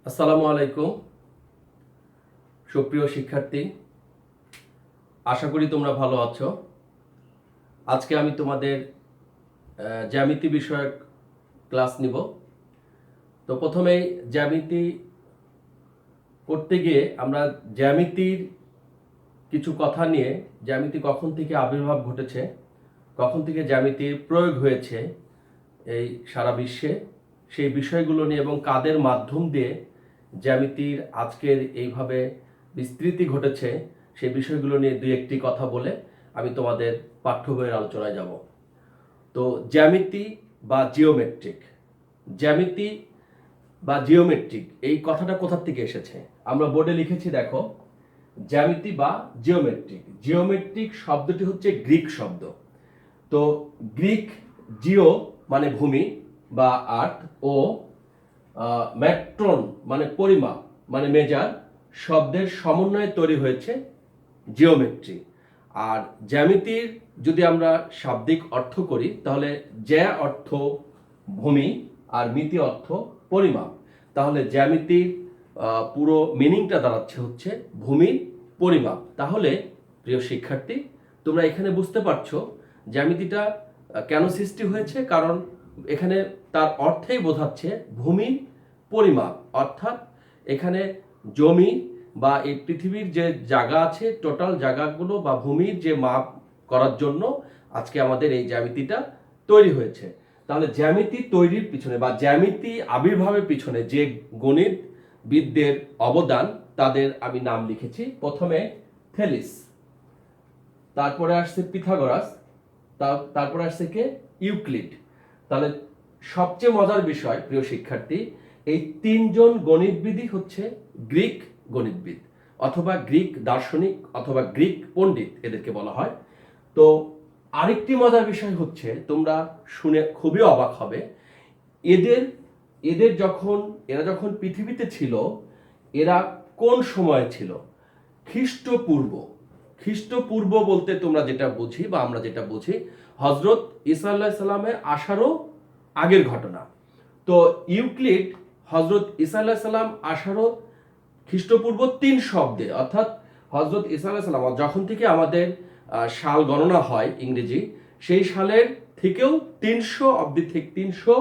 আসসালামু আলাইকুম সুপ্রিয় শিক্ষার্থী, আশা করি তোমরা ভালো আছো। আজকে আমি তোমাদের জ্যামিতি বিষয়ক ক্লাস নিব। তো প্রথমেই জ্যামিতি করতে গিয়ে আমরা জ্যামিতির কিছু কথা নিয়ে, জ্যামিতি কখন থেকে আবির্ভাব ঘটেছে, কখন থেকে জ্যামিতির প্রয়োগ হয়েছে এই সারা বিশ্বে, সেই বিষয়গুলো নিয়ে এবং কাদের মাধ্যম দিয়ে জ্যামিতির আজকের এইভাবে বিস্তৃতি ঘটেছে সেই বিষয়গুলো নিয়ে দুই একটি কথা বলে আমি তোমাদের পাঠ্য বইয়ের আলোচনায় যাব। তো জ্যামিতি বা জিওমেট্রিক, জ্যামিতি বা জিওমেট্রিক এই কথাটা কোথা থেকে এসেছে? আমরা বোর্ডে লিখেছি, দেখো, জ্যামিতি বা জিওমেট্রিক। জিওমেট্রিক শব্দটি হচ্ছে গ্রিক শব্দ। তো গ্রিক জিও মানে ভূমি বা আর্থ, ও ম্যাট্রন মানে পরিমাপ মানে মেজার শব্দের সমন্বয়ে তৈরি হয়েছে জিওমেট্রি। আর জ্যামিতির যদি আমরা শাব্দিক অর্থ করি তাহলে জ্যা অর্থ ভূমি আর মিতি অর্থ পরিমাপ। তাহলে জ্যামিতির পুরো মিনিংটা দাঁড়াচ্ছে হচ্ছে ভূমির পরিমাপ। তাহলে প্রিয় শিক্ষার্থী, তোমরা এখানে বুঝতে পারছো জ্যামিতিটা কেন সৃষ্টি হয়েছে। কারণ এখানে তার অর্থেই বোঝাচ্ছে ভূমির পরিমাপ, অর্থাৎ এখানে জমি বা এই পৃথিবীর যে জায়গা আছে, টোটাল জায়গাগুলো বা ভূমির যে মাপ করার জন্য আজকে আমাদের এই জ্যামিতিটা তৈরি হয়েছে। তাহলে জ্যামিতি তৈরির পিছনে বা জ্যামিতি আবির্ভাবের পিছনে যে গণিতবিদদের অবদান, তাদের আমি নাম লিখেছি। প্রথমে থেলিস, তারপরে আসছে পিথাগোরাস, তারপরে আসছে কে ইউক্লিড। তাহলে সবচেয়ে মজার বিষয় প্রিয় শিক্ষার্থী, এই তিনজন গণিতবিদই হচ্ছে গ্রিক গণিতবিদ অথবা গ্রিক দার্শনিক অথবা গ্রিক পণ্ডিত এদেরকে বলা হয়। তো আরেকটি মজার বিষয় হচ্ছে, তোমরা শুনে খুবই অবাক হবে, এদের এদের যখন এরা যখন পৃথিবীতে ছিল, এরা কোন সময়ে ছিল? খ্রিস্টপূর্ব। খ্রিস্টপূর্ব বলতে তোমরা যেটা বুঝি বা আমরা যেটা বুঝি, হজরত ঈসা আলাইহিস সালামের আসারও আগের ঘটনা। তো ইউক্লিড হজরত ঈসা আলাইহিস সালাম আসারও খ্রিস্টপূর্ব 300 অব্দে, অর্থাৎ হজরত ঈসা আলাইহিস সালাম যখন থেকে আমাদের সাল গণনা হয় ইংরেজি, সেই সালের থেকেও 300 অব্দি থেকে 300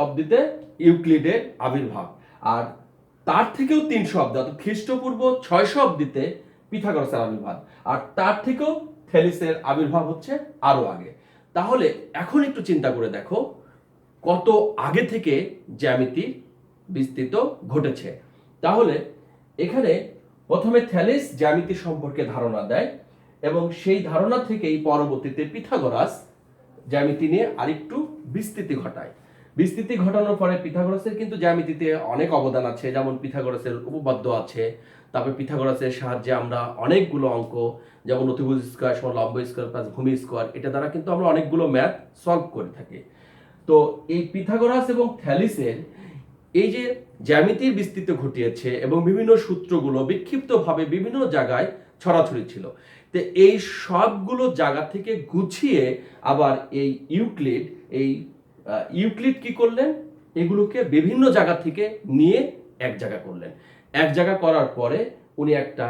অব্দিতে ইউক্লিডের আবির্ভাব। আর তার থেকেও 300 অব্দে অর্থাৎ খ্রিস্টপূর্ব 600 অব্দিতে পিথাগোরাসের আবির্ভাব। আর তার থেকেও থেলিসের আবির্ভাব হচ্ছে আরো আগে। তাহলে এখন একটু চিন্তা করে দেখো কত আগে থেকে জ্যামিতি বিস্তৃত ঘটেছে। তাহলে এখানে প্রথমে থ্যালিস জ্যামিতি সম্পর্কে ধারণা দেয় এবং সেই ধারণা থেকেই পরবর্তীতে পিথাগোরাস জ্যামিতি নিয়ে আরেকটু বিস্তৃতি ঘটায়। বিস্তৃতি ঘটানোর পরে পিথাগোরাসের কিন্তু জ্যামিতিতে অনেক অবদান আছে, যেমন পিথাগোরাসের উপপাদ্য আছে। তারপরে পিথাগোরাসের সাহায্যে আমরা অনেকগুলো অঙ্ক, যেমন অতিভুজ স্কয়ার সমান লম্ব স্কয়ার প্লাস ভূমি স্কয়ার, এটা দ্বারা কিন্তু আমরা অনেকগুলো ম্যাথ সলভ করে থাকি। তো এই পিথাগোরাস এবং থ্যালিসের এই যে জ্যামিতির বিস্তৃতি ঘটিয়েছে এবং বিভিন্ন সূত্রগুলো বিক্ষিপ্তভাবে বিভিন্ন জায়গায় ছড়াছড়ি ছিল। তো এই সবগুলো জায়গা থেকে গুছিয়ে আবার এই ইউক্লিড কি করলেন, এগুলোকে বিভিন্ন জায়গা থেকে নিয়ে এক জায়গা করলেন। এক জায়গা করার পরে উনি একটা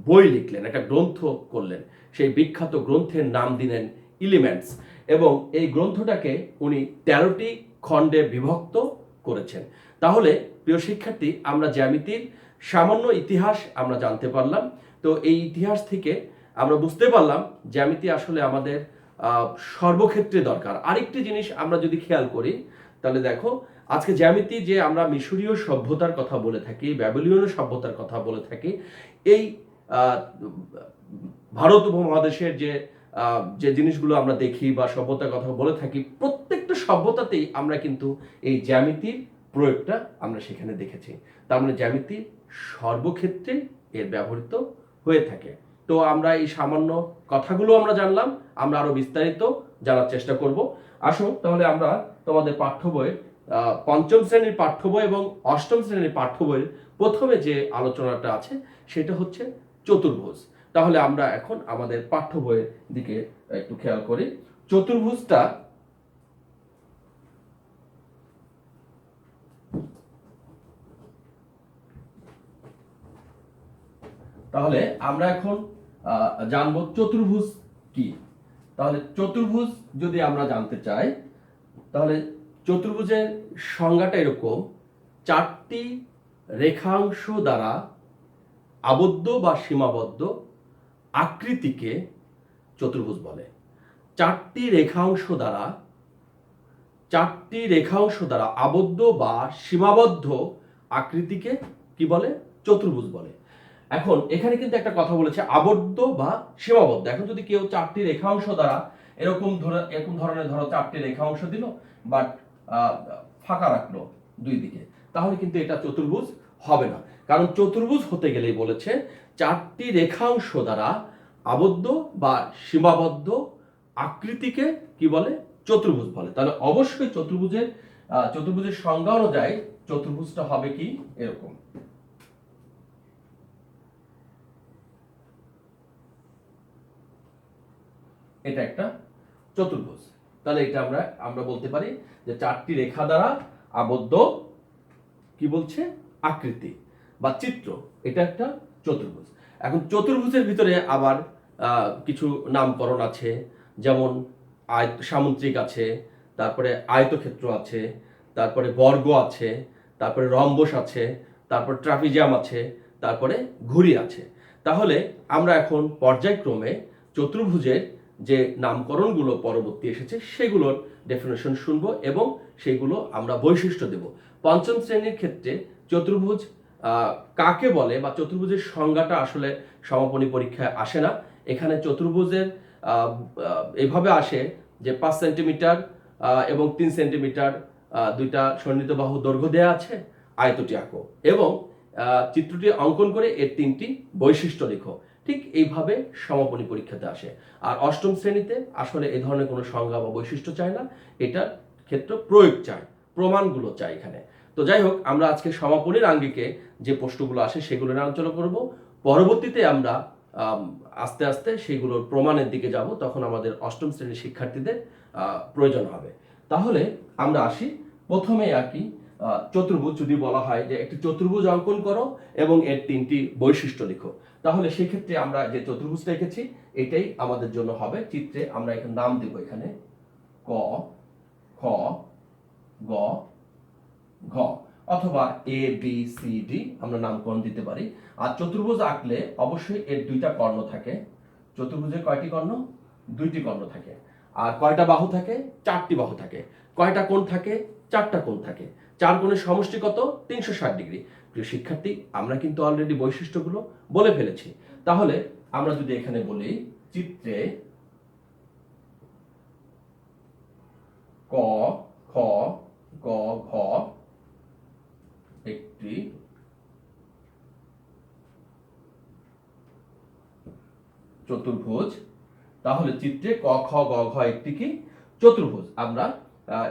বই লিখলেন, একটা গ্রন্থ করলেন। সেই বিখ্যাত গ্রন্থের নাম দিলেন এলিমেন্টস, এবং এই গ্রন্থটাকে উনি 13টি খণ্ডে বিভক্ত করেছেন। তাহলে প্রিয় শিক্ষার্থী, আমরা জ্যামিতির সামান্য ইতিহাস আমরা জানতে পারলাম। তো এই ইতিহাস থেকে আমরা বুঝতে পারলাম জ্যামিতি আসলে আমাদের সর্বক্ষেত্রে দরকার। আরেকটি জিনিস আমরা যদি খেয়াল করি তাহলে দেখো, আজকে জ্যামিতি যে আমরা মিশরীয় সভ্যতার কথা বলে থাকি, ব্যাবিলনীয় সভ্যতার কথা বলে থাকি, এই ভারত উপমহাদেশের যে যে জিনিসগুলো আমরা দেখি বা সভ্যতার কথা বলে থাকি, প্রত্যেকটা সভ্যতাতেই আমরা কিন্তু এই জ্যামিতির প্রয়োগটা আমরা সেখানে দেখেছি। তার মানে জ্যামিতি সর্বক্ষেত্রে এর ব্যবহৃত হয়ে থাকে। তো আমরা এই সামান্য কথাগুলো আমরা জানলাম, আমরা আরো বিস্তারিত জানার চেষ্টা করব। আসো তাহলে আমরা তোমাদের পাঠ্য বইয়ের পঞ্চম শ্রেণীর পাঠ্য বই এবং অষ্টম শ্রেণীর পাঠ্য বইয়ের প্রথমে যে আলোচনাটা আছে সেটা হচ্ছে চতুর্ভুজ। তাহলে আমরা এখন আমাদের পাঠ্য বইয়ের দিকে একটু খেয়াল করি। চতুর্ভুজটা তাহলে আমরা এখন জানবো চতুর্ভুজ কি। তাহলে চতুর্ভুজ যদি আমরা জানতে চাই, তাহলে চতুর্ভুজের সংজ্ঞাটা এরকম: চারটি রেখাংশ দ্বারা আবদ্ধ বা সীমাবদ্ধ আকৃতিকে চতুর্ভুজ বলে। চারটি রেখাংশ দ্বারা আবদ্ধ বা সীমাবদ্ধ আকৃতিকে কি বলে? চতুর্ভুজ বলে। এখন এখানে কিন্তু একটা কথা বলেছে, আবদ্ধ বা সীমাবদ্ধ। এখন যদি কেউ চারটি রেখাংশ দ্বারা এরকম ধরনের ধরো চারটি রেখাংশ দিল, বাট ফাঁকা রাখলো দুই দিকে, তাহলে কিন্তু এটা চতুর্ভুজ হবে না। কারণ চতুর্ভুজ হতে গেলেই বলেছে চারটি রেখাংশ দ্বারা আবদ্ধ বা সীমাবদ্ধ আকৃতিকে কি বলে? চতুর্ভুজ বলে। তাহলে অবশ্যই চতুর্ভুজের সংজ্ঞা অনুযায়ী চতুর্ভুজটা হবে কি? এরকম। এটা একটা চতুর্ভুজ। তাহলে এটা আমরা বলতে পারি যে চারটি রেখা দ্বারা আবদ্ধ কি বলছে? আকৃতি বা চিত্র, এটা একটা চতুর্ভুজ। এখন চতুর্ভুজের ভিতরে আবার কিছু নামকরণ আছে, যেমন সামুদ্রিক আছে, তারপরে আয়তক্ষেত্র আছে, তারপরে বর্গ আছে, তারপরে রম্বস আছে, তারপর ট্রাপিজিয়াম আছে, তারপরে ঘুড়ি আছে। তাহলে আমরা এখন পর্যায়ক্রমে চতুর্ভুজের যে নামকরণগুলো পরবর্তী এসেছে সেগুলোর ডেফিনেশন শুনবো এবং সেগুলো আমরা বৈশিষ্ট্য দেব। পঞ্চম শ্রেণীর ক্ষেত্রে চতুর্ভুজ কাকে বলে বা চতুর্ভুজের সংজ্ঞাটা আসলে সমাপনী পরীক্ষায় আসে না। এখানে চতুর্ভুজের এভাবে আসে যে 5 সেন্টিমিটার এবং 3 সেন্টিমিটার দুইটা সন্নিহিত বাহু দৈর্ঘ্য দেয়া আছে, আয়তটি আঁকো এবং চিত্রটি অঙ্কন করে এর 3টি বৈশিষ্ট্য লিখো। ঠিক এইভাবে সমাপনী পরীক্ষাতে আসে। আর অষ্টম শ্রেণীতে আসলে এই ধরনের কোনো সংজ্ঞা বা বৈশিষ্ট্য চায় না, এটার ক্ষেত্রে প্রয়োগ চায়, প্রমাণগুলো চাই এখানে। তো যাই হোক, আমরা আজকে সমাপনীর আঙ্গিকে যে প্রশ্নগুলো আসে সেগুলো নিয়ে আলোচনা করব। পরবর্তীতে আমরা আস্তে আস্তে সেগুলোর প্রমাণের দিকে যাব, তখন আমাদের অষ্টম শ্রেণীর শিক্ষার্থীদের প্রয়োজন হবে। তাহলে আমরা আসি প্রথমে আর কি, চতুর্ভুজ যদি বলা হয় যে একটি চতুর্ভুজ অঙ্কন করো এবং এর 3টি বৈশিষ্ট্য লিখো, তাহলে সেক্ষেত্রে আমরা যে চতুর্ভুজটা এঁকেছি এটাই আমাদের জন্য হবে। চিত্রে আমরা এখানে নাম দেব, এখানে ক, খ, গ, ঘ, অথবা এ বি সি ডি আমরা নামকরণ দিতে পারি। আর চতুর্ভুজ আঁকলে অবশ্যই এর 2টা কর্ণ থাকে। চতুর্ভুজের কয়টি কর্ণ? 2টি কর্ণ থাকে। আর কয়টা বাহু থাকে? 4টি বাহু থাকে। কয়টা কোণ থাকে? 4টা কোণ থাকে। 4 কোণের সমষ্টি কত? 360 ডিগ্রি। প্রিয় শিক্ষার্থী, আমরা কিন্তু অলরেডি বৈশিষ্ট্যগুলো বলে ফেলেছি। তাহলে আমরা যদি এখানে বলি চিত্রে ক, খ, গ, ঘ একটি চতুর্ভুজ, তাহলে চিত্রে ক, খ, গ, ঘ একটি কি? চতুর্ভুজ। আমরা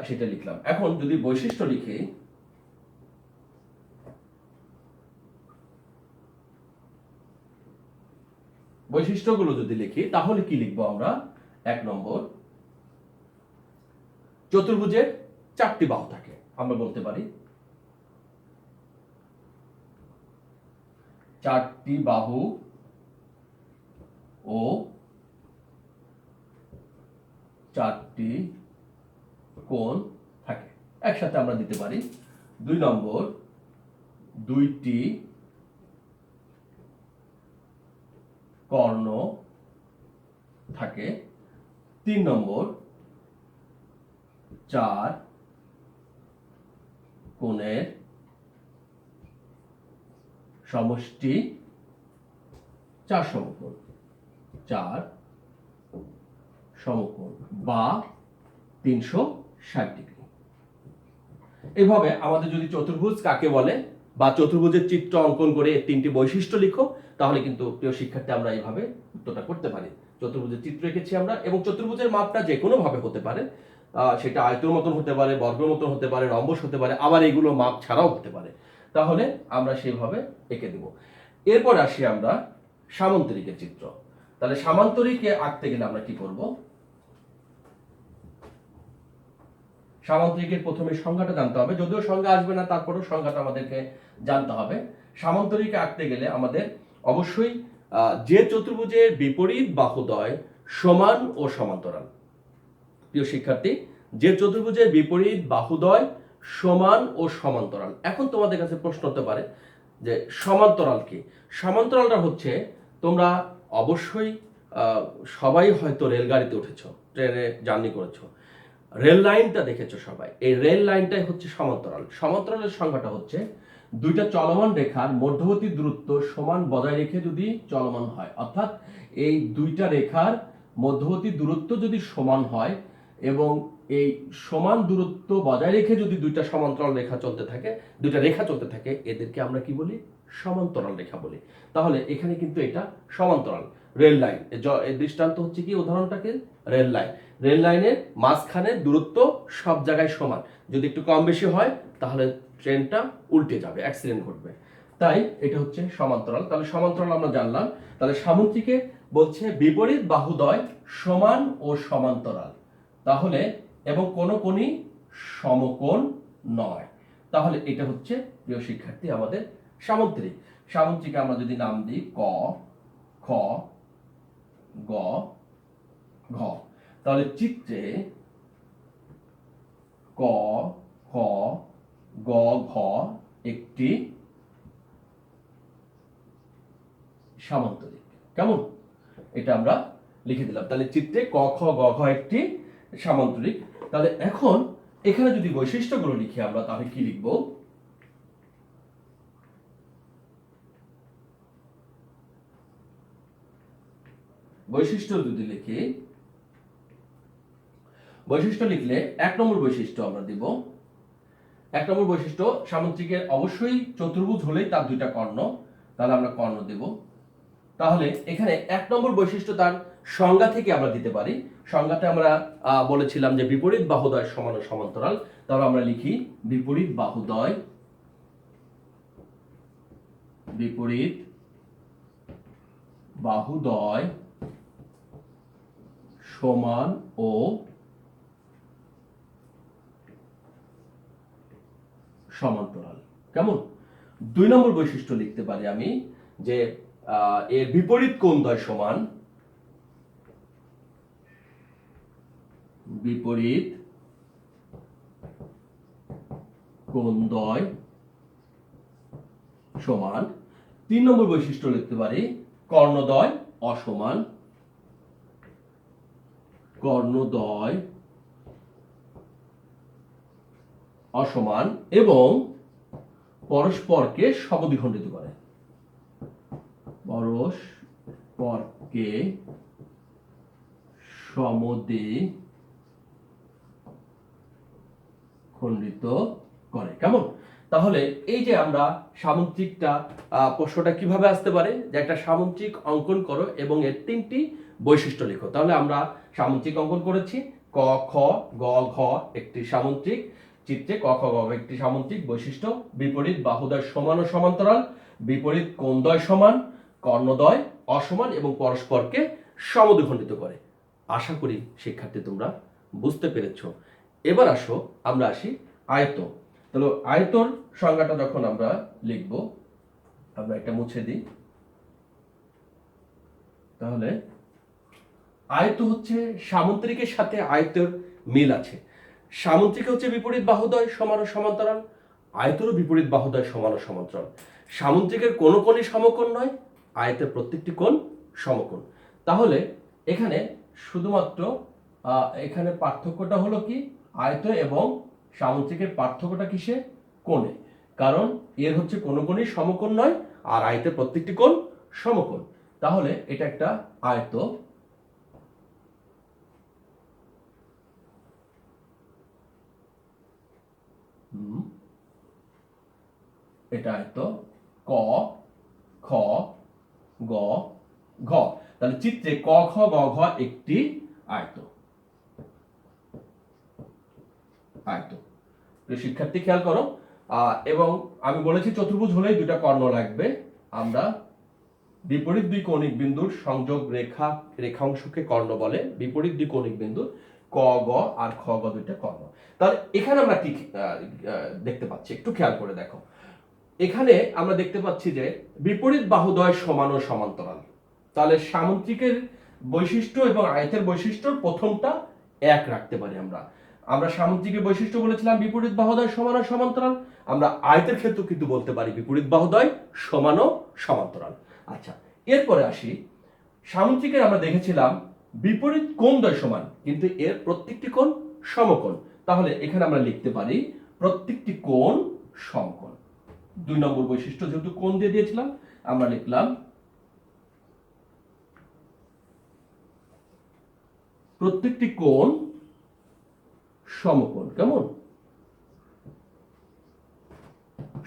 সেটা লিখলাম। এখন যদি বৈশিষ্ট্য লিখি, বৈশিষ্ট্যগুলো যদি লিখি তাহলে কি লিখবো আমরা? 1 নম্বর, চতুর্ভুজের 4টি বাহু থাকে। আমরা বলতে পারি 4টি বাহু ও 4টি কোণ থাকে। একসাথে আমরা দিতে পারি। 2 নম্বর, 2টি কর্ণ থাকে। 3 নম্বর, 4 কোণের সমষ্টি 4 সমকোণ, 4 সমকোণ বা 360 ডিগ্রি। এইভাবে আমাদের যদি চতুর্ভুজ কাকে বলে বা চতুর্ভুজের চিত্র অঙ্কন করে 3টি বৈশিষ্ট্য লিখো, তাহলে কিন্তু প্রিয় শিক্ষার্থী আমরা এইভাবে উত্তরটা করতে পারি। চতুর্ভুজের চিত্র এঁকেছি আমরা, এবং চতুর্ভুজের মাপটা যে কোনো ভাবে হতে পারে। সেটা আয়তের মতন হতে পারে, বর্গের মতন হতে পারে, রম্বস হতে পারে, আবার এগুলো মাপ ছাড়াও হতে পারে। তাহলে আমরা সেইভাবে এঁকে দেব। এরপর আসি আমরা সামান্তরিকের চিত্র। তাহলে সামান্তরিকে আঁকতে গেলে আমরা কি করব? সামান্তরিকের প্রথমে সংজ্ঞাটা জানতে হবে, যদিও সংজ্ঞা আসবে না, তারপরেও সংজ্ঞাটা আমাদেরকে জানতে হবে। সামান্তরিকে আঁকতে গেলে আমাদের অবশ্যই যে চতুর্ভুজের বিপরীত বাহুদ্বয় সমান ও সমান্তরাল। প্রিয় শিক্ষার্থী, যে চতুর্ভুজের বিপরীত বাহুদ্বয় সমান ও সমান্তরাল। এখন তোমাদের কাছে প্রশ্ন হতে পারে যে সমান্তরাল কি? সমান্তরালটা হচ্ছে, তোমরা অবশ্যই সবাই হয়তো রেলগাড়িতে উঠেছো, ট্রেনে জার্নি করেছো, রেল লাইনটা দেখেছো সবাই। এই রেল লাইনটাই হচ্ছে সমান্তরাল। সমান্তরালের সংজ্ঞাটা হচ্ছে দুইটা চলমান রেখার মধ্যবর্তী দূরত্ব সমান বজায় রেখে যদি চলমান হয়, অর্থাৎ এই দুইটা রেখার মধ্যবর্তী দূরত্ব যদি সমান হয় এবং এই সমান দূরত্ব বজায় রেখে যদি দুইটা সমান্তরাল রেখা চলতে থাকে, দুইটা রেখা চলতে থাকে, এদেরকে আমরা কি বলি? সমান্তরাল রেখা বলি। তাহলে এখানে কিন্তু এটা সমান্তরাল। রেল লাইন এর দৃষ্টান্ত হচ্ছে কি, উদাহরণটাকে রেল লাইন। রেল লাইনের মাঝখানে দূরত্ব সব জায়গায় সমান, যদি একটু কম বেশি হয় তাহলে ট্রেনটা উল্টে যাবে, অ্যাক্সিডেন্ট ঘটবে। তাই এটা হচ্ছে সমান্তরাল। তাহলে সমান্তরাল আমরা জানলাম। তাহলে সামুদ্রিকে বলছে বিপরীত বাহুদ্বয় সমান ও সমান্তরাল, তাহলে এবং কোনো কোণই সমকোণ নয়। তাহলে এটা হচ্ছে প্রিয় শিক্ষার্থী আমাদের সামুদ্রিক। সামুদ্রিকে আমরা যদি নাম দিই ক, খ, গ, ঘ, তাহলে চিত্রে ক, খ, গ, ঘ একটি সামান্তরিক। কেমন? এটা আমরা লিখে দিলাম। তাহলে চিত্রে ক, খ, গ, ঘ একটি সামান্তরিক। তাহলে এখন এখানে যদি বৈশিষ্ট্যগুলো লিখি আমরা, তাহলে কি লিখব? বৈশিষ্ট্য যদি লিখি, বৈশিষ্ট্য লিখলে 1 নম্বর বৈশিষ্ট্য আমরা দিব। 1 নম্বর বৈশিষ্ট্য, সামুদ্রিকের অবশ্যই চতুর্ভুজ হলেই তার দুইটা কর্ণ, তাহলে আমরা কর্ণ দেব। তাহলে এখানে 1 নম্বর বৈশিষ্ট্য তার সংজ্ঞা থেকে আমরা দিতে পারি। সংজ্ঞাতে আমরা বলেছিলাম যে বিপরীত বাহুদ্বয় সমান ও সমান্তরাল। তাহলে আমরা লিখি বিপরীত বাহুদ্বয়, বিপরীত বাহুদ্বয় সমান ও সমান্তরাল। কেমন? 2 নম্বর বৈশিষ্ট্য লিখতে পারি আমি যে এর বিপরীত কোণদ্বয় সমান, বিপরীত কোণদ্বয় সমান। 3 নম্বর বৈশিষ্ট্য লিখতে পারি কর্ণদ্বয় অসমান, কর্ণদ্বয় অসমান এবং পরস্পরকে সমদ্বিখণ্ডিত করে, পরস্পরকে সমদ্বিখণ্ডিত করে। কেমন? তাহলে এই যে আমরা সামুদ্রিকটা, প্রশ্নটা কিভাবে আসতে পারে যে একটা সামুদ্রিক অঙ্কন করো এবং এর 3টি বৈশিষ্ট্য লিখো। তাহলে আমরা সামুদ্রিক অঙ্কন করেছি, ক, খ, গ, ঘ একটি সামুদ্রিক। চিত্রে ক, খ, গ, ঘ একটি সামুদ্রিক। বৈশিষ্ট্য বিপরীত বাহুদ্বয় সমান ও সমান্তরাল, বিপরীত কোণদ্বয় সমান, কর্ণদ্বয় অসমান এবং পরস্পরকে সমদ্বিখণ্ডিত করে। আশা করি শিক্ষার্থী তোমরা বুঝতে পেরেছো। এবার আসো আমরা আসি আয়ত। তাহলে আয়তর সংজ্ঞাটা যখন আমরা লিখব, আমরা এটা মুছে দিই। তাহলে আয়ত হচ্ছে সামুদ্রিকের সাথে আয়তের মিল আছে। সামুদ্রিক হচ্ছে বিপরীত বাহুদ্বয় সমান ও সমান্তরাল, আয়তেরও বিপরীত বাহুদ্বয় সমান ও সমান্তরাল। সামুদ্রিকের কোনো কোণই সমকোণ নয়, আয়তের প্রত্যেকটি কোণ সমকোণ। তাহলে এখানে শুধুমাত্র এখানে পার্থক্যটা হলো কি, আয়ত এবং সামুদ্রিকের পার্থক্যটা কিসে? কোণে। কারণ এর হচ্ছে কোনো কোণই সমকোণ নয় আর আয়তের প্রত্যেকটি কোণ সমকোণ। তাহলে এটা একটা আয়ত। এটা আয়ত ক, খ, গ, ঘ। তাহলে চিত্রে ক, খ, গ, ঘ একটি আয়ত। আয়ত। শিক্ষার্থী খেয়াল করো, এবং আমি বলেছি চতুর্ভুজ হলেই দুটা কর্ণ লাগবে। আমরা বিপরীত দুই কৌণিক বিন্দুর সংযোগ রেখাংশকে কর্ণ বলে। বিপরীত দুই কৌণিক বিন্দু ক, গ আর খ, গ দুইটা কর্ণ। তাহলে এখানে আমরা কি দেখতে পাচ্ছি একটু খেয়াল করে দেখো। এখানে আমরা দেখতে পাচ্ছি যে বিপরীত বাহুদ্বয় সমান ও সমান্তরাল। তাহলে সামুদ্রিকের বৈশিষ্ট্য এবং আয়তের বৈশিষ্ট্যর প্রথমটা এক রাখতে পারি আমরা। আমরা সামুদ্রিকের বৈশিষ্ট্য বলেছিলাম বিপরীত বাহুদ্বয় সমান ও সমান্তরাল, আমরা আয়তের ক্ষেত্রে কিন্তু বলতে পারি বিপরীত বাহুদ্বয় সমান ও সমান্তরাল। আচ্ছা, এরপরে আসি, সামুদ্রিকের আমরা দেখেছিলাম বিপরীত কোণদ্বয় সমান, কিন্তু এর প্রত্যেকটি কোণ সমকোণ। তাহলে এখানে আমরা লিখতে পারি প্রত্যেকটি কোণ সমকোণ। 2 নম্বর বৈশিষ্ট্য যেহেতু কোণ দিয়ে দিয়েছিলাম, আমরা লিখলাম প্রত্যেকটি কোণ সমকোণ। কেমন?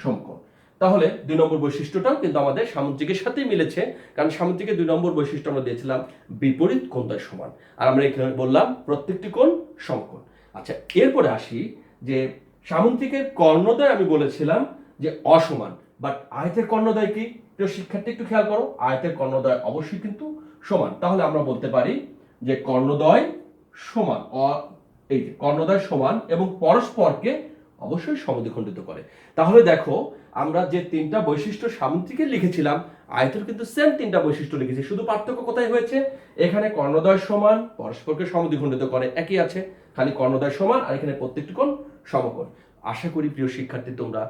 সমকোণ। তাহলে 2 নম্বর বৈশিষ্ট্যটাও কিন্তু আমাদের সামুদ্রিকের সাথে মিলেছে, কারণ সামুদ্রিকের 2 নম্বর বৈশিষ্ট্য আমরা দিয়েছিলাম বিপরীত কোণদ্বয় সমান, আর আমরা এখানে বললাম প্রত্যেকটি কোণ সমকোণ। আচ্ছা, এরপরে আসি যে সামুদ্রিকের কর্ণদ্বয় আমি বলেছিলাম যে অসমান, বাট আয়তের কর্ণদ্বয় কি? প্রিয় শিক্ষার্থী একটু খেয়াল করো, আয়তের কর্ণদ্বয় অবশ্যই কিন্তু সমান। তাহলে আমরা বলতে পারি যে কর্ণদ্বয় সমান, এই যে কর্ণদ্বয় সমান এবং পরস্পরকে অবশ্যই সমদ্বিখণ্ডিত করে। তাহলে দেখো, আমরা যে 3টা বৈশিষ্ট্য সামুদ্রিকের লিখেছিলাম, আয়তের কিন্তু সেম 3টা বৈশিষ্ট্য লিখেছি, শুধু পার্থক্য কোথায় হয়েছে? এখানে কর্ণদ্বয় সমান, পরস্পরকে সমদ্বিখণ্ডিত করে, একই আছে, খালি কর্ণদ্বয় সমান আর এখানে প্রত্যেকটি কোণ সমকোণ। আশা করি প্রিয় শিক্ষার্থী তোমরা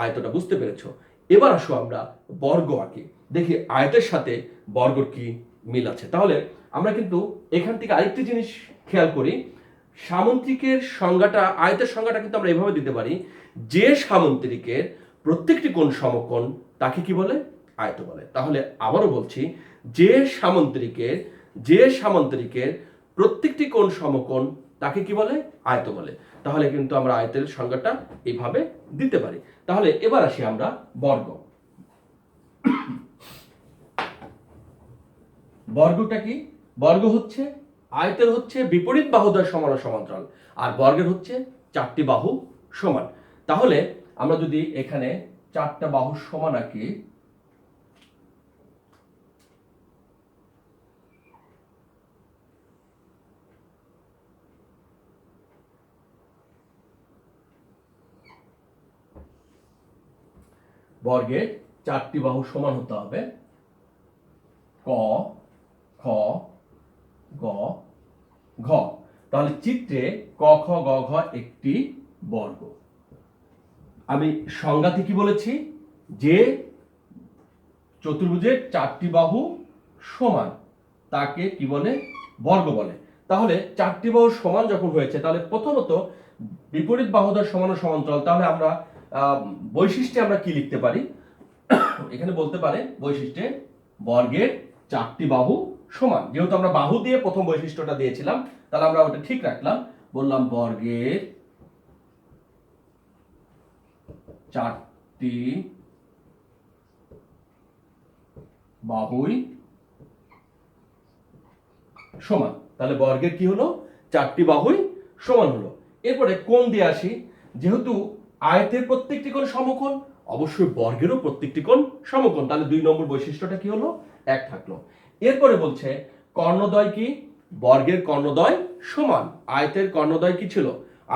আয়তটা বুঝতে পেরেছো। এবার আসো আমরা বর্গ আঁকি, দেখি আয়তের সাথে বর্গর কি মিল আছে। তাহলে আমরা কিন্তু এখান থেকে আরেকটি জিনিস খেয়াল করি, সামুদ্রিকের সংজ্ঞাটা, আয়তের সংজ্ঞাটা কিন্তু আমরা এভাবে দিতে পারি, যে সামুদ্রিকের প্রত্যেকটি কোণ সমকোণ তাকে কি বলে? আয়ত বলে। তাহলে আবারও বলছি, যে সামুদ্রিকের প্রত্যেকটি কোণ সমকোণ তাকে কি বলে? আয়ত বলে। তাহলে কিন্তু আমরা আয়তের সংজ্ঞাটা এইভাবে দিতে পারি। তাহলে এবার আসি আমরা বর্গ। বর্গটা কি? বর্গ হচ্ছে আয়তের হচ্ছে বিপরীত বাহুদ্বয় সমান ও সমান্তরাল, আর বর্গের হচ্ছে 4টি বাহু সমান। তাহলে আমরা যদি এখানে 4টা বাহু সমান আঁকি, বর্গের 4টি বাহু সমান হতে হবে ক, খ, গ, ঘ। তাহলে চিত্রে ক, খ, গ, ঘ একটি বর্গ। আমি সংজ্ঞাতে কি বলেছি? যে চতুর্ভুজের 4টি বাহু সমান তাকে কি বলে? বর্গ বলে। তাহলে 4টি বাহু সমান যখন হয়েছে, তাহলে প্রথমত বিপরীত বাহুদ্বয় সমান ও সমান্তরাল, তাহলে আমরা বৈশিষ্ট্যে আমরা কি লিখতে পারি? এখানে বলতে পারে বৈশিষ্ট্যে বর্গের 4টি বাহু সমান, যেহেতু আমরা বাহু দিয়ে প্রথম বৈশিষ্ট্যটা দিয়েছিলাম, তাহলে আমরা ওটা ঠিক রাখলাম, বললাম বর্গের 4টি বাহুই সমান। তাহলে বর্গের কি হলো? 4টি বাহুই সমান হলো। এরপরে কোণ দিয়ে আসি, যেহেতু আয়তের প্রত্যেকটি কোণ সমকোণ, অবশ্যই বর্গেরও প্রত্যেকটি কোণ সমকোণ, তাহলে 2 নম্বর বৈশিষ্ট্যটা কি হলো? এক থাকলো। এরপরে বলছে কর্ণদ্বয় কি? বর্গের কর্ণদ্বয় সমান, আয়তের কর্ণদ্বয় কি ছিল?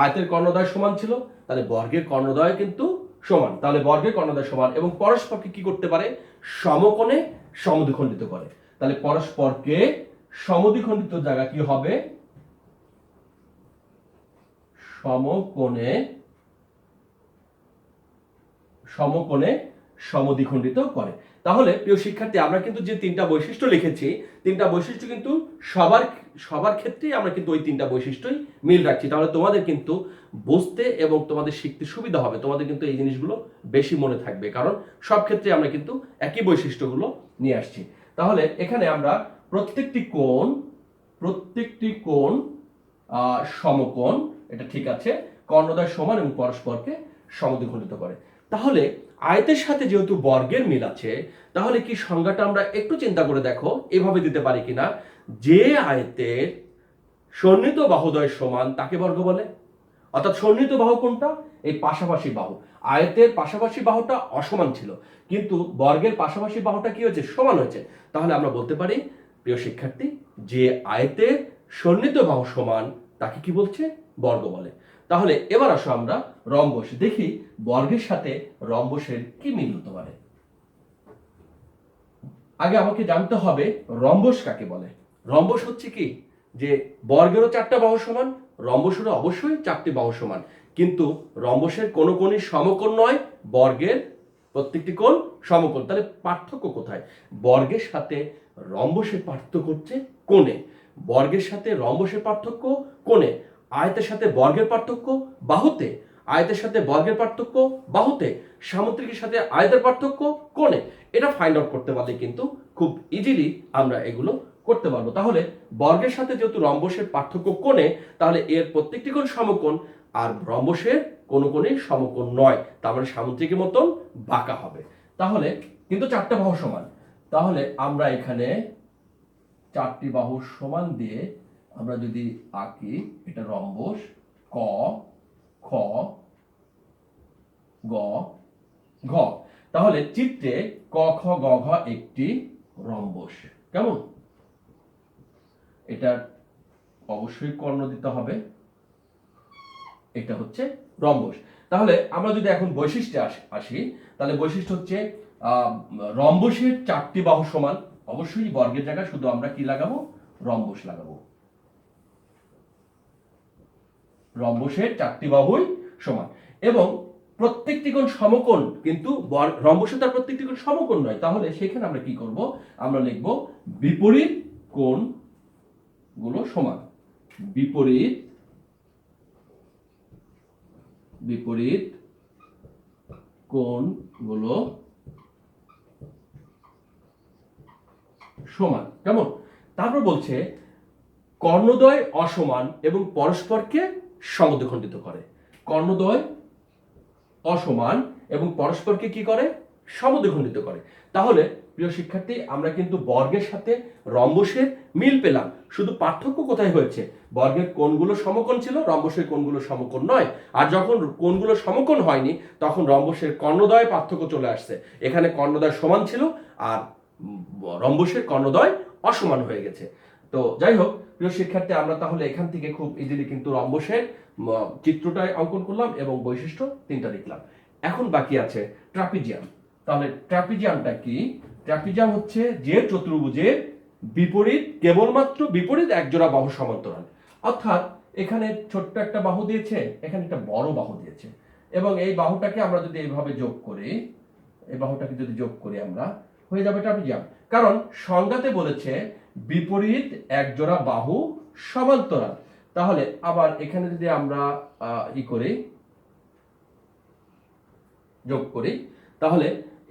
আয়তের কর্ণদ্বয় সমান ছিল, তাহলে বর্গের কর্ণদ্বয় কিন্তু সমান। তাহলে বর্গের কর্ণদ্বয় সমান এবং পরস্পরকে কি করতে পারে? সমকোণে সমদ্বিখণ্ডিত করে। তাহলে পরস্পরকে সমদ্বিখণ্ডিত জায়গা কি হবে? সমকোণে সমদ্বিখণ্ডিত করে। তাহলে প্রিয় শিক্ষার্থী, আমরা কিন্তু যে 3টা বৈশিষ্ট্য লিখেছি, 3টা বৈশিষ্ট্য কিন্তু সবার ক্ষেত্রেই আমরা কিন্তু ওই 3টা বৈশিষ্ট্যই মিল রাখছি। তাহলে তোমাদের কিন্তু বুঝতে এবং তোমাদের শিখতে সুবিধা হবে, তোমাদের কিন্তু এই জিনিসগুলো বেশি মনে থাকবে, কারণ সব ক্ষেত্রে আমরা কিন্তু একই বৈশিষ্ট্যগুলো নিয়ে আসছি। তাহলে এখানে আমরা প্রত্যেকটি কোণ সমকোণ, এটা ঠিক আছে, কর্ণদ্বয় সমান এবং পরস্পরকে সমদ্বিখণ্ডিত করে। তাহলে আয়তের সাথে যেহেতু বর্গের মিল আছে, তাহলে কি সংজ্ঞাটা আমরা একটু চিন্তা করে দেখো, এভাবে দিতে পারি কিনা, যে আয়তের সন্নিহিত বাহুদ্বয় সমান তাকে বর্গ বলে। অর্থাৎ সন্নিহিত বাহু কোনটা? এই পাশাপাশি বাহু। আয়তের পাশাপাশি বাহুটা অসমান ছিল, কিন্তু বর্গের পাশাপাশি বাহুটা কি হয়েছে? সমান হয়েছে। তাহলে আমরা বলতে পারি প্রিয় শিক্ষার্থী, যে আয়তের সন্নিহিত বাহু সমান তাকে কি বলছে? বর্গ বলে। তাহলে এবার আসো আমরা রম্বস দেখি, বর্গের সাথে রম্বসের কি মিল হতে পারে। আগে আমাকে জানতে হবে রম্বস কাকে বলে। রম্বস হচ্ছে কি, যে বর্গেরও 4টা বাহু সমান, রম্বসেরও অবশ্যই 4টি বাহু সমান, কিন্তু রম্বসের কোনো কোণই সমকোণ নয়, বর্গের প্রত্যেকটি কোণ সমকোণ। তাহলে পার্থক্য কোথায়? বর্গের সাথে রম্বসের পার্থক্য হচ্ছে কোণে, বর্গের সাথে রম্বসের পার্থক্য কোণে, আয়তের সাথে বর্গের পার্থক্য বাহুতে, আয়তের সাথে বর্গের পার্থক্য বাহুতে, সামুদ্রিকের সাথে আয়তের পার্থক্য কোণে। এটা ফাইন্ড আউট করতে পারলে কিন্তু খুব ইজিলি আমরা এগুলো করতে পারবো। তাহলে বর্গের সাথে যেহেতু রম্বসের পার্থক্য কোণে, তাহলে এর প্রত্যেকটি কোণ সমকোণ, আর রম্বসের কোনো কোণই সমকোণ নয়, তার মানে সামুদ্রিকের মতন বাঁকা হবে। তাহলে কিন্তু 4টা বাহু সমান, তাহলে আমরা এখানে 4টি বাহু সমান দিয়ে আমরা যদি আঁকি, এটা রম্বস ক খ গ ঘ। তাহলে চিত্রে ক খ গ ঘ একটি রম্বস। কেমন? এটা অবশ্যই কর্ণ দিতে হবে, এটা হচ্ছে রম্বস। তাহলে আমরা যদি এখন বৈশিষ্ট্যে আসি, তাহলে বৈশিষ্ট্য হচ্ছে রম্বসের 4টি বাহু সমান, অবশ্যই বর্গের জায়গায় শুধু আমরা কি লাগাবো? রম্বস লাগাবো। রম্বসের 4টি বাহুই সমান এবং প্রত্যেকটি কোণ সমকোণ, কিন্তু রম্বসে তার প্রত্যেকটি কোণ সমকোণ নয়। তাহলে সেখানে আমরা কি করব? আমরা লিখব বিপরীত কোণ গুলো সমান। বিপরীত কোণগুলো সমান। কেমন? তারপর বলছে কর্ণদ্বয় অসমান এবং পরস্পরকে সমদ্বিখণ্ডিত করে। কর্ণদ্বয় অসমান এবং পরস্পরকে কি করে? সমদ্বিখণ্ডিত করে। তাহলে প্রিয় শিক্ষার্থী, আমরা কিন্তু বর্গের সাথে রম্বসের মিল পেলাম, শুধু পার্থক্য কোথায় হয়েছে? বর্গের কোণগুলো সমকোণ ছিল, রম্বসের কোণগুলো সমকোণ নয়। আর যখন কোণগুলো সমকোণ হয়নি, তখন রম্বসের কর্ণদ্বয় পার্থক্য চলে আসছে। এখানে কর্ণদ্বয় সমান ছিল আর রম্বসের কর্ণদ্বয় অসমান হয়ে গেছে। তো যাই হোক প্রিয় শিক্ষার্থী, আমরা তাহলে এখান থেকে খুব ইজিলি কিন্তু রম্বসের চিত্রটাই অঙ্কন করলাম এবং বৈশিষ্ট্য 3টা লিখলাম। এখন বাকি আছে ট্রাপিজিয়াম। তাহলে ট্রাপিজিয়ামটা কি? ট্রাপিজিয়াম হচ্ছে যে চতুর্ভুজের বিপরীত, কেবলমাত্র বিপরীত একজোড়া বাহু সমান্তরাল। অর্থাৎ এখানে ছোট্ট একটা বাহু দিয়েছে, এখানে একটা বড় বাহু দিয়েছে, এবং এই বাহুটাকে আমরা যদি এইভাবে যোগ করি, এই বাহুটাকে যদি যোগ করি আমরা, হয়ে যাবে ট্রাপিজিয়াম। কারণ সংজ্ঞাতে বলেছে বিপরীত একজোড়া বাহু সমান্তরাল। তাহলে আবার এখানে যদি আমরা করি, যোগ করি, তাহলে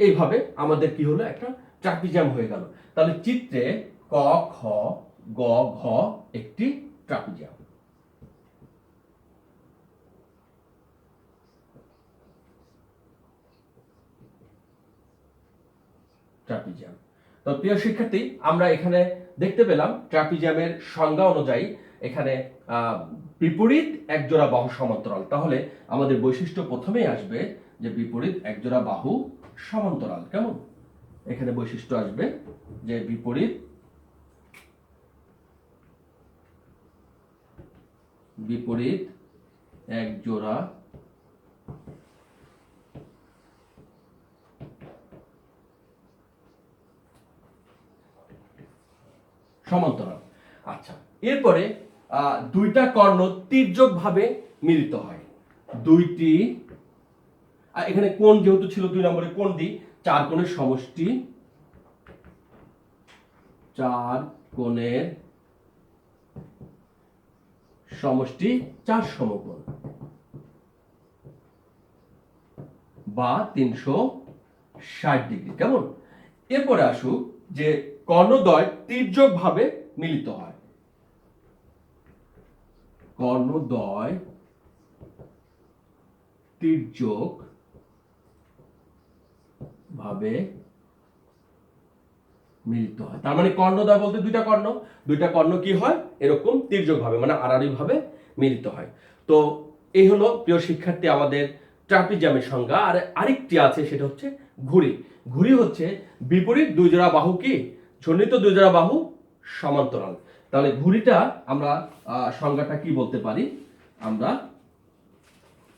এইভাবে আমাদের কি হলো? একটা ট্রাপিজিয়াম হয়ে গেল। তাহলে চিত্রে ক খ গ ঘ একটি ট্রাপিজিয়াম। ট্রাপিজিয়াম। তো প্রিয় শিক্ষার্থী, আমরা এখানে দেখতে পেলাম ট্রাপিজিয়ামের সংজ্ঞা অনুযায়ী এখানে বিপরীত একজোড়া বাহু সমান্তরাল। তাহলে আমাদের বৈশিষ্ট্য প্রথমেই আসবে যে বিপরীত একজোড়া বাহু সমান্তরাল। কেমন? এখানে বৈশিষ্ট্য আসবে যে বিপরীত একজোড়া সমান্তরাল। আচ্ছা, এরপরে দুইটা কর্ণ তির্যক ভাবে মিলিত হয়। দুইটি, এখানে কোণ যেহেতু ছিল 2 নম্বরে, কোণ দিই, 4 কোণের সমষ্টি, 4 কোণের সমষ্টি 4 সমকোণ বা 360 ডিগ্রি। কেমন? এরপরে আসুক যে কর্ণদ্বয় তির্যক ভাবে মিলিত হয়। কর্ণদ্বয় তির্যক ভাবে মিলিত হয়। তার মানে কর্ণদ্বয় বলতে দুইটা কর্ণ কি হয়? এরকম তির্যক ভাবে, মানে আড়াআড়ি ভাবে মিলিত হয়। তো এই হলো প্রিয় শিক্ষার্থী আমাদের ট্রাপিজিয়ামের সংজ্ঞা। আর আরেকটি আছে, সেটা হচ্ছে ঘুড়ি। ঘুড়ি হচ্ছে বিপরীত দুই জোড়া বাহু কি? সন্নিহিত দুই জোড়া বাহু সমান্তরাল। তাহলে ঘুড়িটা আমরা সংজ্ঞাটা কি বলতে পারি?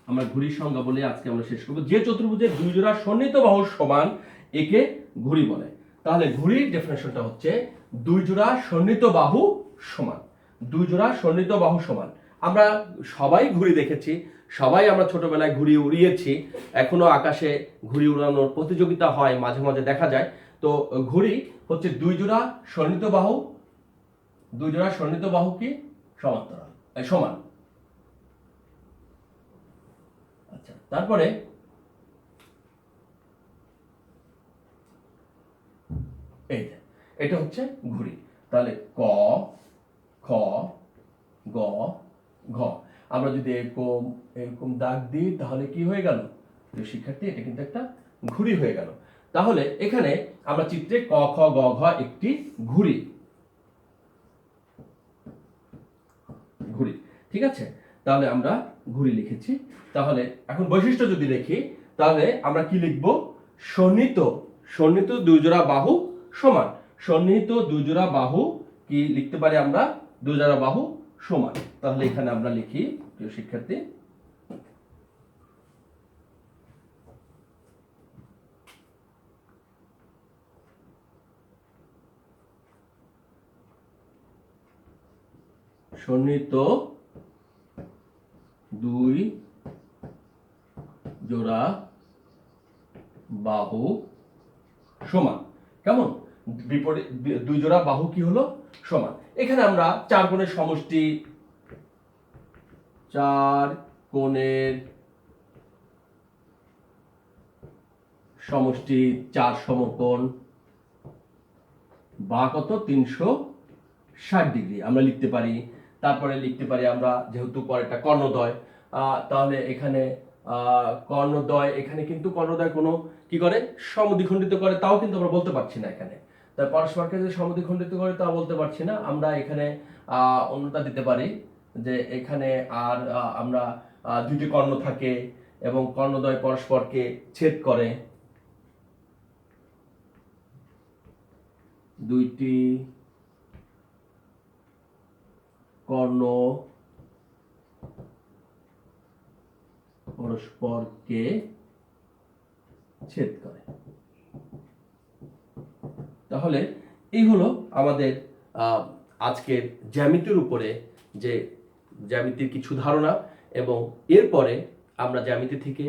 আমরা ঘুড়ির সংজ্ঞা বলে আজকে আমরা শেষ করব। যে চতুর্ভুজের দুই জোড়া সন্নিহিত বাহু সমান, একে ঘুড়ি বলে। তাহলে ঘুড়ির ডেফিনেশনটা হচ্ছে দুই জোড়া সন্নিহিত বাহু সমান। দুই জোড়া সন্নিহিত বাহু সমান। আমরা সবাই ঘুড়ি দেখেছি, সবাই আমরা ছোটবেলায় ঘুড়ি উড়িয়েছি, এখনো আকাশে ঘুড়ি উড়ানোর প্রতিযোগিতা হয়, মাঝে মাঝে দেখা যায়। তো ঘুড়ি হচ্ছে দুই জোড়া সন্নিহিত বাহু, দুই জোড়া সন্নিহিত বাহু কি সমান্তরাল সমান। আচ্ছা, তারপরে এই যে এটা হচ্ছে ঘুড়ি। তাহলে ক, খ, গ, ঘ। আমরা যদি এরকম এরকম দাগ দিই তাহলে কি হয়ে গেল শিক্ষার্থী? এটা কিন্তু একটা ঘুড়ি হয়ে গেল। তাহলে এখানে আমরা চিত্রে ক, খ, গ, ঘ একটি ঘুড়ি, ঘুড়ি, ঠিক আছে? তাহলে আমরা ঘুড়ি লিখেছি। তাহলে এখন বৈশিষ্ট্য যদি দেখি তাহলে আমরা কি লিখব? সন্নিহিত, সন্নিহিত দুই জোড়া বাহু সমান। সন্নিহিত দুই জোড়া বাহু কি লিখতে পারি আমরা? দুই জোড়া বাহু সমান। তাহলে এখানে আমরা লিখি, প্রিয় শিক্ষার্থী, সন্নিহিত দুই জোড়া বাহু সমান। কেমন? বিপরীত দুই জোড়া বাহু কি হলো? সমান। এখানে আমরা চার কোণের সমষ্টি, চার কোণের সমষ্টি, চার সমকোণ বা কত 360 ডিগ্রি আমরা লিখতে পারি। তারপরে লিখতে পারি আমরা, যেহেতু পরেরটা কর্ণদ্বয়, তাহলে এখানে কর্ণদ্বয়, এখানে কিন্তু কর্ণদ্বয় কোনো কি করে? সমদ্বিখণ্ডিত করে, তাও কিন্তু আমরা বলতে পারছি না এখানে। তাই পরস্পরকে যে সমদ্বিখণ্ডিত করে তাও বলতে পারছি না। আমরা এখানে অন্যটা দিতে পারি যে এখানে আর আমরা দুইটি কর্ণ থাকে এবং কর্ণদ্বয় পরস্পরকে ছেদ করে, দুইটি কর্ণ পরস্পরকে ছেদ করে। তাহলে এই হলো আমাদের আজকের জ্যামিতির উপরে যে জ্যামিতির কিছু ধারণা, এবং এরপরে আমরা জ্যামিতি থেকে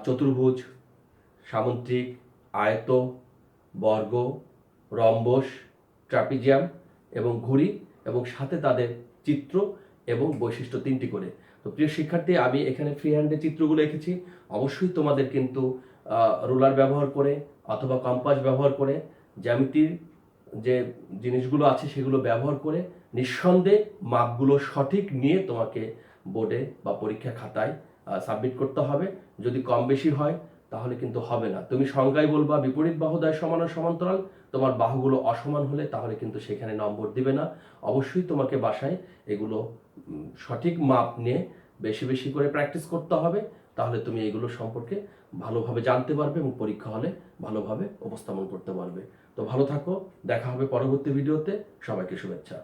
চতুর্ভুজ, সামুদ্রিক, আয়ত, বর্গ, রম্বস, ট্রাপিজিয়াম এবং ঘুড়ি এবং সাথে তাদের চিত্র এবং বৈশিষ্ট্য তিনটি করে। তো প্রিয় শিক্ষার্থী, আমি এখানে ফ্রি হ্যান্ডে চিত্রগুলো এঁকেছি। অবশ্যই তোমাদের কিন্তু রুলার ব্যবহার করে অথবা কম্পাস ব্যবহার করে জ্যামিতির যে জিনিসগুলো আছে সেগুলো ব্যবহার করে নিঃসন্দেহে মাপগুলো সঠিক নিয়ে তোমাকে বোর্ডে বা পরীক্ষা খাতায় সাবমিট করতে হবে। যদি কম বেশি হয় তাহলে কিন্তু হবে না। তুমি সংজ্ঞায় বলবা বিপরীত বাহুদ্বয় সমান ও সমান্তরাল, তোমার বাহুগুলো অসমান হলে তাহলে কিন্তু সেখানে নম্বর দিবে না। অবশ্যই তোমাকে বাসায় এগুলো সঠিক মাপ নিয়ে বেশি বেশি করে প্র্যাকটিস করতে হবে। তাহলে তুমি এগুলো সম্পর্কে ভালোভাবে জানতে পারবে এবং পরীক্ষা হলে ভালোভাবে উপস্থাপন করতে পারবে। তো ভালো থাকো, দেখা হবে পরবর্তী ভিডিওতে। সবাইকে শুভেচ্ছা।